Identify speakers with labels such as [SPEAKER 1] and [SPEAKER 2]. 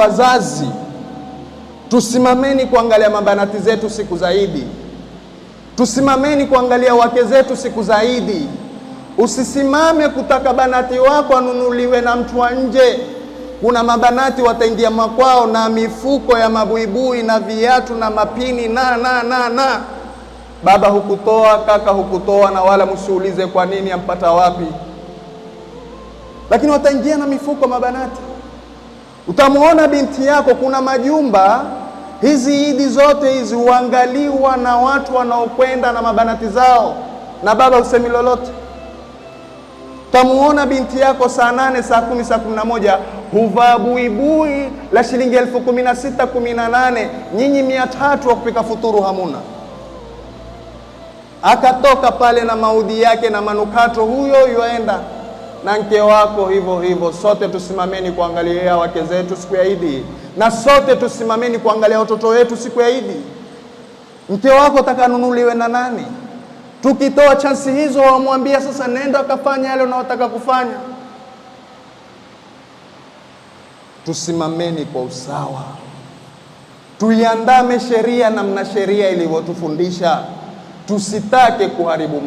[SPEAKER 1] Wazazi, tusimameni kuangalia mabanati zetu siku zaidi, tusimameni kuangalia wake zetu siku zaidi. Usisimame kutaka banati wako anunuliwe na mtu wa nje. Kuna mabanati wataingia makwao na mifuko ya mabuibui na viatu na mapini na baba hukutoa, kaka hukutoa, na wala msiulize kwa nini, ampata wapi, lakini wataingia na mifuko mabanati. Utamuona binti yako, kuna majumba hizi Idi zote hizi huangaliwa na watu wanaokwenda na mabanati zao, na baba usemi lolote. Utamuona binti yako saa 8, saa 10, saa 11 huvaa buibui la shilingi 16,000, 18, nyinyi 300 wa kupika futuru hamuna. Akatoka pale na maudhi yake na manukato, huyo yuaenda na mke wako hivyo hivyo. Sote tusimameni kuangalia wake zetu siku ya Idi, na sote tusimameni kuangalia watoto wetu siku ya Idi. Mke wako atakanunuliwe na nani? Tukitoa chansi hizo, wamwambia sasa nenda kafanya yale unaotaka kufanya. Tusimameni kwa usawa, tuiandame sheria namna sheria ilivyotufundisha, tusitake kuharibu